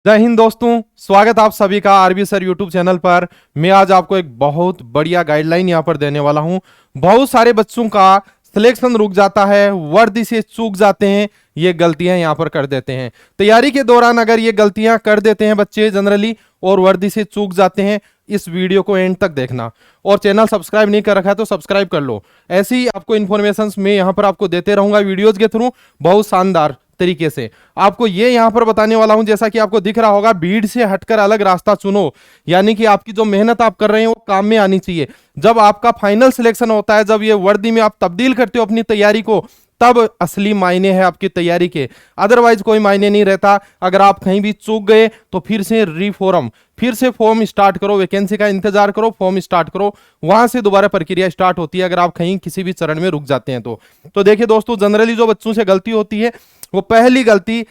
जय हिंद दोस्तों, स्वागत आप सभी का आरबी सर यूट्यूब चैनल पर। मैं आज आपको एक बहुत बढ़िया गाइडलाइन यहाँ पर देने वाला हूँ। बहुत सारे बच्चों का सिलेक्शन रुक जाता है, वर्दी से चूक जाते हैं, ये गलतियां यहाँ पर कर देते हैं। तैयारी के दौरान अगर ये गलतियां कर देते हैं बच्चे जनरली और वर्दी से चूक जाते हैं, इस वीडियो को एंड तक देखना। और चैनल सब्सक्राइब नहीं कर रखा है तो सब्सक्राइब कर लो। ऐसी आपको इन्फॉर्मेशन मैं यहाँ पर आपको देते रहूंगा वीडियोज के थ्रू, बहुत शानदार तरीके से आपको ये यहां पर बताने वाला हूं। जैसा कि आपको दिख रहा होगा, भीड़ से हटकर अलग रास्ता चुनो, यानी कि आपकी जो मेहनत आप कर रहे हैं वो काम में आनी चाहिए। जब आपका फाइनल सिलेक्शन होता है, जब ये वर्दी में आप तब्दील करते हो अपनी तैयारी को, तब असली मायने है आपकी तैयारी के, अदरवाइज कोई मायने नहीं रहता। अगर आप कहीं भी चूक गए तो फिर से रिफॉर्म, फिर से फॉर्म स्टार्ट करो, वैकेंसी का इंतजार करो, फॉर्म स्टार्ट करो, वहां से दोबारा प्रक्रिया स्टार्ट होती है अगर आप कहीं किसी भी चरण में रुक जाते हैं तो देखिए दोस्तों, जनरली जो बच्चों से गलती होती है, वो पहली गलती,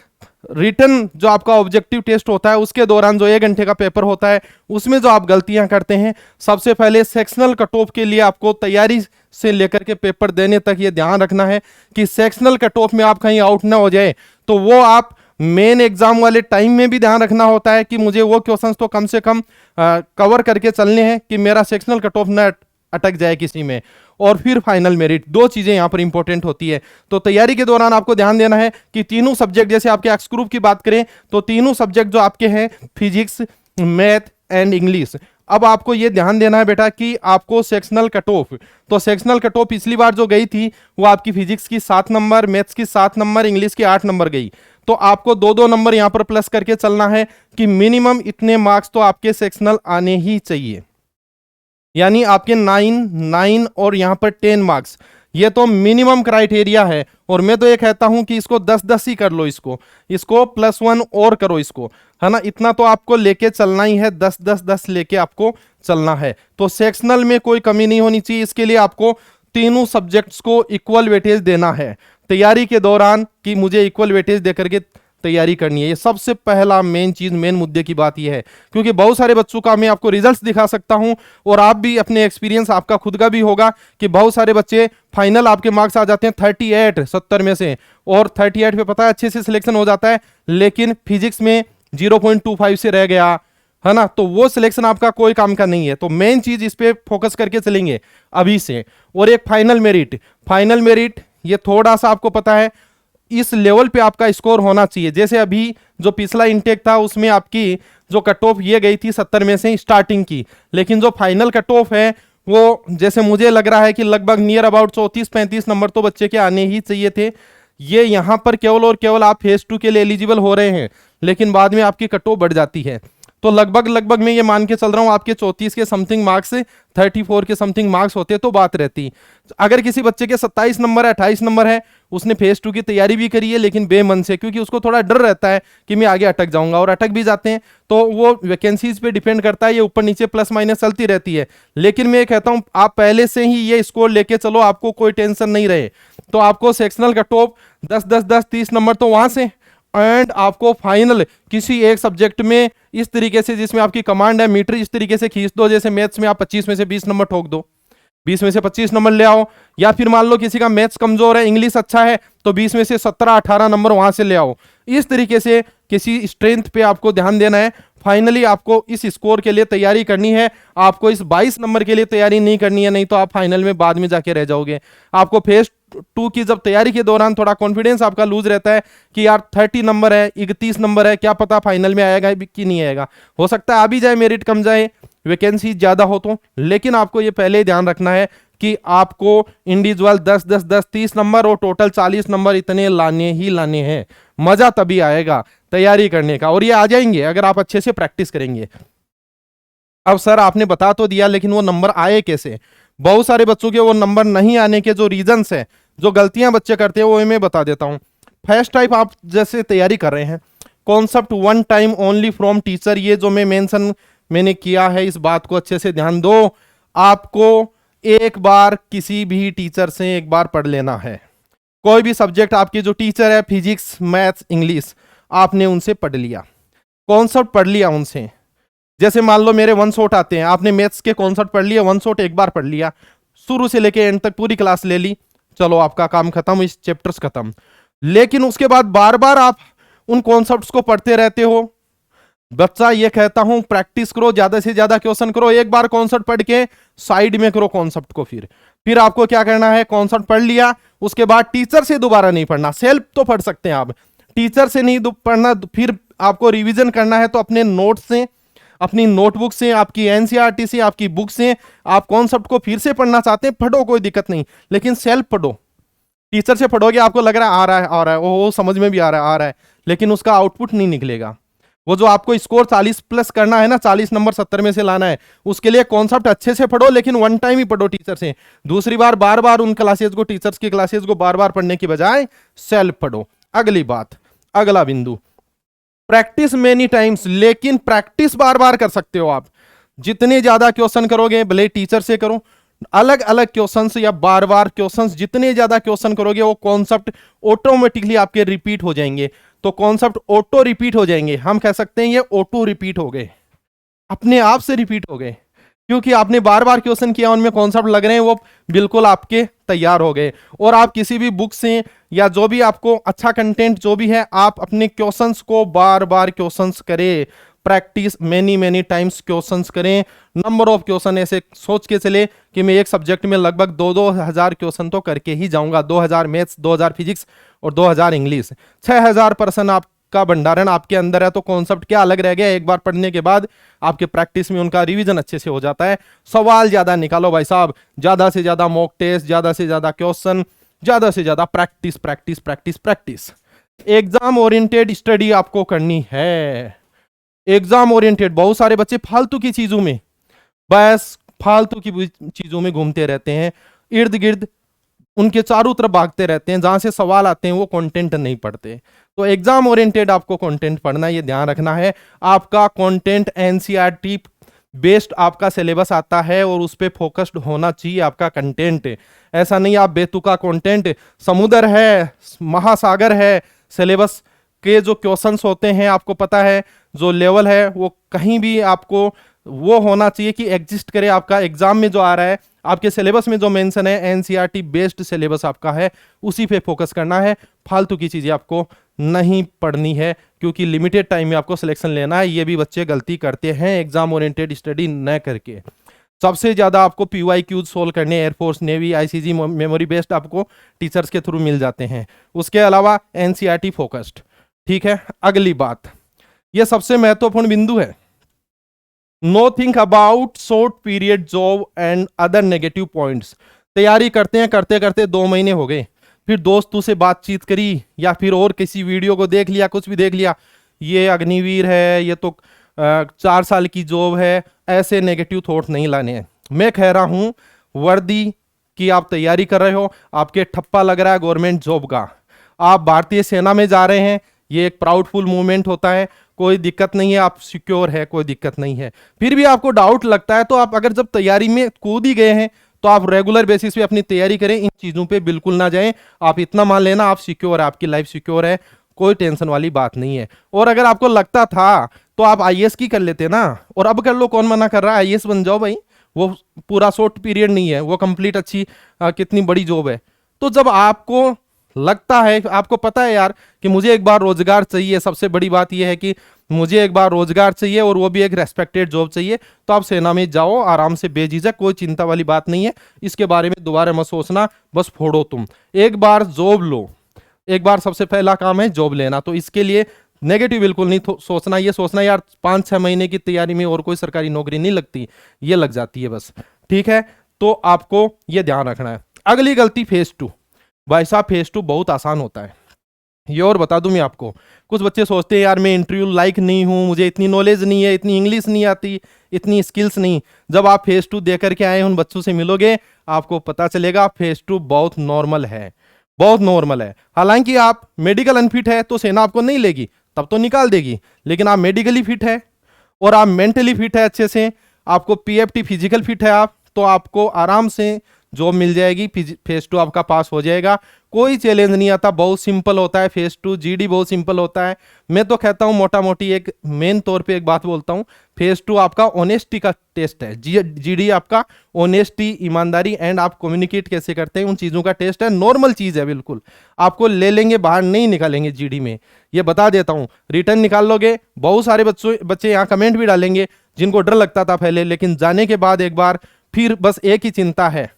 रिटन जो आपका ऑब्जेक्टिव टेस्ट होता है उसके दौरान जो 1 घंटे का पेपर होता है, उसमें जो आप गलतियां करते हैं, सबसे पहले सेक्शनल कट ऑफ के लिए आपको तैयारी से लेकर के पेपर देने तक ये ध्यान रखना है कि सेक्शनल कट ऑफ में आप कहीं आउट ना हो जाए। तो वो आप मेन एग्जाम वाले टाइम में भी ध्यान रखना होता है कि मुझे वो क्वेश्चंस तो कम से कम कवर करके चलने हैं कि मेरा सेक्शनल कट ऑफ ना अटक जाए किसी में। और फिर फाइनल मेरिट, दो चीजें यहां पर इंपॉर्टेंट होती है। तो तैयारी के दौरान आपको ध्यान देना है कि तीनों सब्जेक्ट, जैसे आपके एक्स ग्रुप की बात करें तो तीनों सब्जेक्ट जो आपके हैं, फिजिक्स, मैथ एंड इंग्लिश, अब आपको यह ध्यान देना है बेटा कि आपको सेक्शनल कट ऑफ, तो सेक्शनल कट ऑफ पिछली बार जो गई थी वो आपकी फिजिक्स की 7 नंबर, मैथ्स की 7 नंबर, इंग्लिश की 8 नंबर गई। तो आपको 2-2 नंबर यहां पर प्लस करके चलना है कि मिनिमम इतने मार्क्स तो आपके सेक्शनल आने ही चाहिए, यानी आपके 9 और यहां पर 10 मार्क्स, ये तो मिनिमम क्राइटेरिया है। और मैं तो ये कहता हूं कि इसको 10-10 ही कर लो, इसको +1 और करो इसको, है ना। इतना तो आपको लेके चलना ही है, 10-10-10 लेके आपको चलना है। तो सेक्शनल में कोई कमी नहीं होनी चाहिए। इसके लिए आपको तीनों सब्जेक्ट्स को इक्वल वेटेज देना है तैयारी के दौरान, कि मुझे इक्वल वेटेज देकर के तैयारी करनी है। ये सबसे पहला मेन चीज, मेन मुद्दे की बात यह है, क्योंकि बहुत सारे बच्चों का मैं आपको रिजल्ट्स दिखा सकता हूं और आप भी अपने एक्सपीरियंस आपका खुद का भी होगा कि बहुत सारे बच्चे फाइनल आपके मार्क्स आ जाते हैं 38 70 में से, और 38 पे पता है अच्छे से सिलेक्शन हो जाता है, लेकिन फिजिक्स में 0.25 से रह गया, है ना। तो वो सिलेक्शन आपका कोई काम का नहीं है। तो मेन चीज इस पे फोकस करके चलेंगे अभी से। और एक फाइनल मेरिट ये थोड़ा सा आपको पता है इस लेवल पे आपका स्कोर होना चाहिए। जैसे अभी जो पिछला इंटेक था उसमें आपकी जो कट ऑफ ये गई थी 70 में से स्टार्टिंग की, लेकिन जो फाइनल कट ऑफ है वो जैसे मुझे लग रहा है कि लगभग नियर अबाउट 34-35 नंबर तो बच्चे के आने ही चाहिए थे। ये यहां पर केवल और केवल आप फेज 2 के लिए एलिजिबल हो रहे हैं, लेकिन बाद में आपकी कट ऑफ बढ़ जाती है। तो लगभग मैं ये मान के चल रहा हूं आपके 34 के समथिंग मार्क्स से 34 के समथिंग मार्क्स होते तो बात रहती। अगर किसी बच्चे के 27 नंबर है, 28 नंबर है, उसने फेज 2 की तैयारी भी करी है लेकिन बेमन से, क्योंकि उसको थोड़ा डर रहता है कि मैं आगे अटक जाऊंगा, और अटक भी जाते हैं। तो वो वैकेंसीज पे डिपेंड करता है, ये ऊपर नीचे प्लस माइनस चलती रहती है। लेकिन मैं कहता हूं आप पहले से ही ये स्कोर लेके चलो, आपको कोई टेंशन नहीं रहे। तो आपको सेक्शनल कट ऑफ 10-10-10 30 नंबर तो वहां से, एंड आपको फाइनल किसी एक सब्जेक्ट में इस तरीके से, जिसमें आपकी कमांड है मीटर, इस तरीके से खींच दो। जैसे मैथ्स में आप 25 में से 20 नंबर ठोक दो, 20 में से 25 नंबर ले आओ। या फिर मान लो किसी का मैथ्स कमजोर है, इंग्लिश अच्छा है, तो 20 में से 17-18 नंबर वहां से ले आओ। इस तरीके से किसी स्ट्रेंथ पे आपको ध्यान देना है। फाइनली आपको इस स्कोर के लिए तैयारी करनी है, आपको इस 22 नंबर के लिए तैयारी नहीं करनी है, नहीं तो आप फाइनल में बाद में जाके रह जाओगे। आपको फेज 2 की जब तैयारी के दौरान थोड़ा कॉन्फिडेंस आपका लूज रहता है कि यार 30 नंबर है, 31 नंबर है, क्या पता फाइनल में आएगा कि नहीं आएगा, हो सकता है आ भी जाए, मेरिट कम जाए, वैकेंसी ज्यादा हो तो। लेकिन आपको ये पहले ही ध्यान रखना है कि आपको इंडिविजुअल 10-10-10 30 नंबर और टोटल 40 नंबर इतने लाने ही लाने हैं। मजा तभी आएगा तैयारी करने का, और ये आ जाएंगे अगर आप अच्छे से प्रैक्टिस करेंगे। अब सर आपने बता तो दिया, लेकिन वो नंबर आए कैसे? बहुत सारे बच्चों के वो नंबर नहीं आने के जो रीजंस है, जो गलतियां बच्चे करते हैं, वो मैं बता देता हूं। फर्स्ट टाइप, आप जैसे तैयारी कर रहे हैं, concept one time only from teacher, ये जो मैंने किया है, इस बात को अच्छे से ध्यान दो। आपको एक बार किसी भी टीचर से एक बार पढ़ लेना है। कोई भी सब्जेक्ट आपके जो टीचर है, फिजिक्स, मैथ्स, इंग्लिश, आपने उनसे पढ़ लिया, कॉन्सेप्ट पढ़ लिया उनसे। जैसे मान लो मेरे 1 शॉट आते हैं, आपने मैथ्स के कॉन्सेप्ट पढ़ लिया, 1 शॉट एक बार पढ़ लिया, शुरू से लेके एंड तक पूरी क्लास ले ली, चलो आपका काम खत्म, इस चैप्टर्स खत्म। लेकिन उसके बाद बार बार आप उन कॉन्सेप्ट्स को पढ़ते रहते हो, बच्चा ये कहता हूं प्रैक्टिस करो, ज्यादा से ज्यादा क्वेश्चन करो, एक बार कॉन्सेप्ट पढ़ के साइड में करो कॉन्सेप्ट को। फिर आपको क्या करना है, कॉन्सेप्ट पढ़ लिया, उसके बाद टीचर से दोबारा नहीं पढ़ना, सेल्फ तो पढ़ सकते हैं आप, टीचर से नहीं पढ़ना। फिर आपको रिवीजन करना है तो अपने नोट से, अपनी नोटबुक से, आपकी एनसीईआरटी से, आपकी बुक से आप कॉन्सेप्ट को फिर से पढ़ना चाहते हैं, पढ़ो, कोई दिक्कत नहीं, लेकिन सेल्फ पढ़ो। टीचर से पढ़ोगे आपको लग रहा है आ रहा है, आ रहा है, वो समझ में भी आ रहा है, आ रहा है, लेकिन उसका आउटपुट नहीं निकलेगा। वो जो आपको स्कोर 40 प्लस करना है ना, 40 नंबर 70 में से लाना है, उसके लिए कॉन्सेप्ट अच्छे से पढ़ो, लेकिन वन टाइम ही पढ़ो टीचर से। दूसरी बार बार बार उन क्लासेज को, टीचर्स की क्लासेज को बार बार पढ़ने की बजाय सेल्फ पढ़ो। अगली बात, अगला बिंदु, प्रैक्टिस मेनी टाइम्स, लेकिन प्रैक्टिस बार बार कर सकते हो आप। जितने ज्यादा क्वेश्चन करोगे, भले टीचर से करो, अलग अलग क्वेश्चंस या बार बार क्वेश्चंस, जितने ज्यादा क्वेश्चन करोगे वो कॉन्सेप्ट ऑटोमेटिकली आपके रिपीट हो जाएंगे। तो कॉन्सेप्ट ऑटो रिपीट हो जाएंगे, हम कह सकते हैं ये ऑटो रिपीट हो गए, अपने आप से रिपीट हो गए, क्योंकि आपने बार बार क्वेश्चन किया, उनमें कॉन्सेप्ट लग रहे हैं, वो बिल्कुल आपके तैयार हो गए। और आप किसी भी बुक से या जो भी आपको अच्छा कंटेंट जो भी है, आप अपने क्वेश्चंस को बार बार क्वेश्चंस करें, practice many many times questions करें। नंबर ऑफ क्वेश्चन ऐसे सोच के चले कि मैं एक सब्जेक्ट में लगभग 2-2 हज़ार क्वेश्चन तो करके ही जाऊंगा, 2000 मैथ्स, 2000 फिजिक्स और 2000 इंग्लिश, 6000% आपका भंडारण आपके अंदर है। तो कॉन्सेप्ट क्या अलग रह गया, एक बार पढ़ने के बाद आपके प्रैक्टिस में उनका रिवीजन अच्छे से हो जाता है। सवाल ज्यादा निकालो भाई साहब, ज्यादा से ज्यादा मॉक टेस्ट, ज्यादा से ज्यादा क्वेश्चन, ज्यादा से ज्यादा practice practice practice practice. Exam oriented study आपको करनी है, एग्जाम ओरिएंटेड। बहुत सारे बच्चे फालतू की चीजों में, बस फालतू की चीजों में घूमते रहते हैं, इर्द गिर्द उनके चारों तरफ भागते रहते हैं, जहां से सवाल आते हैं वो कंटेंट नहीं पढ़ते। तो एग्जाम ओरिएंटेड आपको कंटेंट पढ़ना, ये ध्यान रखना है। आपका कंटेंट एनसीईआरटी बेस्ड आपका सिलेबस आता है और उस पर फोकस्ड होना चाहिए आपका कंटेंट। ऐसा नहीं आप बेतुका कंटेंट, समुद्र है, महासागर है, सिलेबस के जो क्वेश्चंस होते हैं आपको पता है, जो लेवल है वो कहीं भी आपको वो होना चाहिए कि एग्जिस्ट करे। आपका एग्जाम में जो आ रहा है, आपके सिलेबस में जो मेंशन है, एनसीईआरटी बेस्ड सिलेबस आपका है, उसी पे फोकस करना है। फालतू की चीजें आपको नहीं पढ़नी है, क्योंकि लिमिटेड टाइम में आपको सिलेक्शन लेना है। ये भी बच्चे गलती करते हैं एग्जाम ओरिएंटेड स्टडी न करके। सबसे ज्यादा आपको पीवाईक्यूज सोल्व करने air force, navy, ICG, memory based आपको टीचर्स के थ्रू मिल जाते हैं। उसके अलावा एनसीईआरटी फोकस्ड, ठीक है। अगली बात, यह सबसे महत्वपूर्ण बिंदु है, no think about short period job and other negative points. तैयारी करते हैं, करते करते 2 महीने हो गए, फिर दोस्तों से बातचीत करी या फिर और किसी वीडियो को देख लिया, कुछ भी देख लिया, ये अग्निवीर है, ये तो 4 साल की जॉब है, ऐसे नेगेटिव थॉट नहीं लाने हैं। मैं कह रहा हूं वर्दी की आप तैयारी कर रहे हो, आपके ठप्पा लग रहा है गवर्नमेंट जॉब का, आप भारतीय सेना में जा रहे हैं, ये एक प्राउडफुल मूवमेंट होता है, कोई दिक्कत नहीं है, आप सिक्योर है, कोई दिक्कत नहीं है। फिर भी आपको डाउट लगता है तो आप अगर जब तैयारी में कूद ही गए हैं तो आप रेगुलर बेसिस पे अपनी तैयारी करें, इन चीजों पे बिल्कुल ना जाएं। आप इतना मान लेना आप सिक्योर है, आपकी लाइफ सिक्योर है, कोई टेंशन वाली बात नहीं है। और अगर आपको लगता था तो आप आईएएस की कर लेते ना, और अब कर लो, कौन मना कर रहा है, आईएएस बन जाओ भाई, वो पूरा शॉर्ट पीरियड नहीं है, वो कंप्लीट अच्छी कितनी बड़ी जॉब है। तो जब आपको लगता है, आपको पता है यार कि मुझे एक बार रोजगार चाहिए, सबसे बड़ी बात यह है कि मुझे एक बार रोजगार चाहिए और वो भी एक रेस्पेक्टेड जॉब चाहिए, तो आप सेना में जाओ आराम से, बेझिझक, कोई चिंता वाली बात नहीं है। इसके बारे में दोबारा मत सोचना, बस फोड़ो तुम, एक बार जॉब लो, एक बार सबसे पहला काम है जॉब लेना। तो इसके लिए नेगेटिव बिल्कुल नहीं सोचना, ये सोचना यार 5-6 महीने की तैयारी में और कोई सरकारी नौकरी नहीं लगती, ये लग जाती है बस, ठीक है। तो आपको ये ध्यान रखना है। अगली गलती फेज 2, भाई साहब फेज 2 बहुत आसान होता है, ये और बता दूं मैं आपको। कुछ बच्चे सोचते हैं यार मैं इंटरव्यू लायक नहीं हूं, मुझे इतनी नॉलेज नहीं है, इतनी इंग्लिश नहीं आती, इतनी स्किल्स नहीं। जब आप फेज 2 दे करके आए उन बच्चों से मिलोगे, आपको पता चलेगा फेज 2 बहुत नॉर्मल है, बहुत नॉर्मल है। हालांकि आप मेडिकल अनफिट है तो सेना आपको नहीं लेगी, तब तो निकाल देगी, लेकिन आप मेडिकली फिट है और आप मेंटली फिट है अच्छे से, आपको पीएफटी फिजिकल फिट है आप, तो आपको आराम से जॉब मिल जाएगी, फेज 2 आपका पास हो जाएगा। कोई चैलेंज नहीं आता, बहुत सिंपल होता है फेज 2। जीडी बहुत सिंपल होता है। मैं तो कहता हूँ मोटा मोटी एक मेन तौर पे एक बात बोलता हूँ, फेज 2 आपका ऑनेस्टी का टेस्ट है। जीडी आपका ऑनेस्टी, ईमानदारी एंड आप कम्युनिकेट कैसे करते हैं उन चीज़ों का टेस्ट है। नॉर्मल चीज़ है बिल्कुल, आपको ले लेंगे बाहर नहीं निकालेंगे जीडी में, ये बता देता हूँ। रिटर्न निकाल लोगे। बहुत सारे बच्चे यहाँ कमेंट भी डालेंगे जिनको डर लगता था पहले, लेकिन जाने के बाद एक बार फिर बस एक ही चिंता है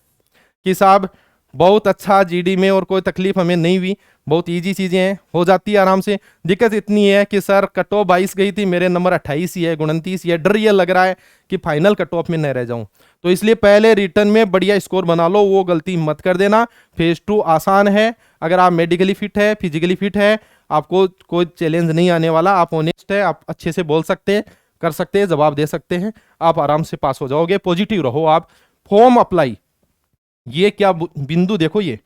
कि साहब बहुत अच्छा जीडी में और कोई तकलीफ हमें नहीं हुई, बहुत इजी चीज़ें हैं, हो जाती है आराम से। दिक्कत इतनी है कि सर कट ऑफ 22 गई थी, मेरे नंबर 28 ही है, 29 ही है। डर ये लग रहा है कि फाइनल कट ऑफ में न रह जाऊं, तो इसलिए पहले रिटर्न में बढ़िया स्कोर बना लो, वो गलती मत कर देना। फेज 2 आसान है, अगर आप मेडिकली फिट है, फिजिकली फिट है, आपको कोई चैलेंज नहीं आने वाला, आप ऑनेस्ट है, आप अच्छे से बोल सकते हैं, कर सकते हैं, जवाब दे सकते हैं, आप आराम से पास हो जाओगे। पॉजिटिव रहो आप। फॉर्म अप्लाई, ये क्या बिंदु देखो, ये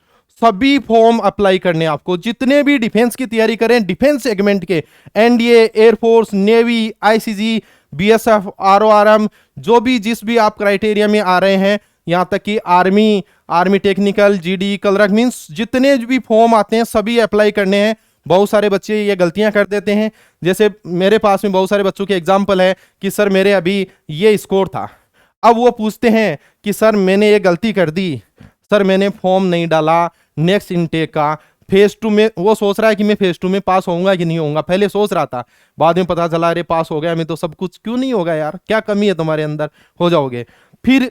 सभी फॉर्म अप्लाई करने आपको, जितने भी डिफेंस की तैयारी करें, डिफेंस सेगमेंट के, NDA, air force, navy, ICG, BSF, RORM, जो भी जिस भी आप क्राइटेरिया में आ रहे हैं, यहां तक कि army technical, GD, clerk, means जितने भी फॉर्म आते हैं सभी अप्लाई करने हैं। बहुत सारे बच्चे ये गलतियां कर देते हैं, जैसे मेरे पास में बहुत सारे बच्चों के एग्जाम्पल है कि सर मेरे अभी ये स्कोर था, अब वो पूछते हैं कि सर मैंने ये गलती कर दी, सर मैंने फॉर्म नहीं डाला नेक्स्ट इनटेक का, फेज 2 में वो सोच रहा है कि मैं फेज 2 में पास होऊंगा कि नहीं होऊंगा। पहले सोच रहा था, बाद में पता चला अरे पास हो गया मैं तो सब कुछ, क्यों नहीं होगा यार, क्या कमी है तुम्हारे अंदर, हो जाओगे। फिर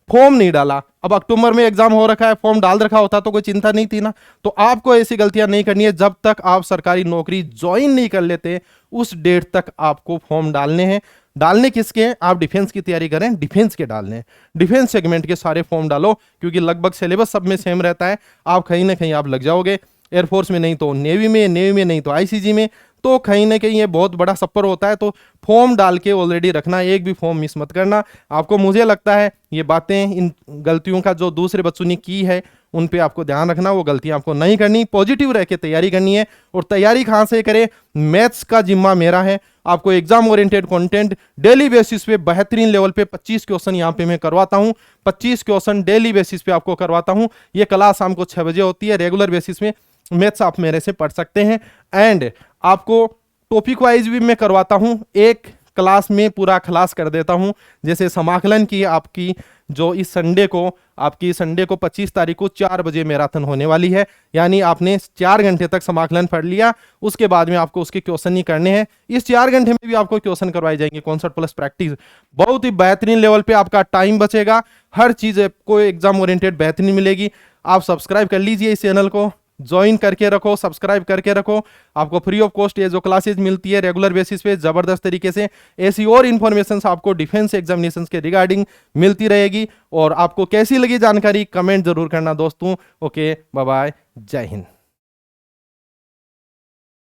फॉर्म नहीं डाला, अब अक्टूबर में एग्जाम हो रखा है, फॉर्म डाल रखा होता तो कोई चिंता नहीं थी ना। तो आपको ऐसी गलतियां नहीं करनी है। जब तक आप सरकारी नौकरी ज्वाइन नहीं कर लेते उस डेट तक आपको फॉर्म डालने हैं। डालने किसके हैं? आप डिफेंस की तैयारी करें, डिफेंस के डालने हैं, डिफेंस सेगमेंट के सारे फॉर्म डालो, क्योंकि लगभग सिलेबस सब में सेम रहता है, आप कहीं ना कहीं आप लग जाओगे। एयरफोर्स में नहीं तो नेवी में, नेवी में नहीं तो आईसीजी में, तो कहीं ना कहीं ये बहुत बड़ा सफर होता है। तो फॉर्म डाल के ऑलरेडी रखना, एक भी फॉर्म मिस मत करना। आपको मुझे लगता है ये बातें, इन गलतियों का जो दूसरे बच्चों ने की है उन पे आपको ध्यान रखना, वो गलतियां आपको नहीं करनी, पॉजिटिव रह के तैयारी करनी है। और तैयारी कहाँ से करें? मैथ्स का जिम्मा मेरा है। आपको exam oriented content daily basis पे बेहतरीन लेवल पे 25 क्वेश्चन यहाँ पे मैं करवाता हूँ। 25 क्वेश्चन डेली बेसिस पे आपको करवाता हूँ। ये क्लास शाम को 6 बजे होती है। रेगुलर बेसिस में मैथ्स आप मेरे से पढ़ सकते हैं, एंड आपको टॉपिक वाइज भी मैं करवाता हूँ। एक क्लास में पूरा क्लास कर देता हूँ। जैसे समाकलन की आपकी जो इस संडे को 25 तारीख को 4 बजे मैराथन होने वाली है, यानी आपने 4 घंटे तक समाकलन पढ़ लिया, उसके बाद में आपको उसके क्वेश्चन ही करने हैं। इस 4 घंटे में भी आपको क्वेश्चन करवाए जाएंगे, कॉन्सेप्ट प्लस प्रैक्टिस। बहुत ही बेहतरीन लेवल पे आपका टाइम बचेगा, हर चीज आपको एग्जाम ओरिएंटेड बेहतरीन मिलेगी। आप सब्सक्राइब कर लीजिए इस चैनल को, ज्वाइन करके रखो, सब्सक्राइब करके रखो। आपको फ्री ऑफ कॉस्ट ये जो क्लासेज मिलती है रेगुलर बेसिस पे जबरदस्त तरीके से, ऐसी और इन्फॉर्मेशन आपको डिफेंस एग्जामिनेशंस के रिगार्डिंग मिलती रहेगी। और आपको कैसी लगी जानकारी कमेंट जरूर करना दोस्तों। ओके, बाय बाय, जय हिंद।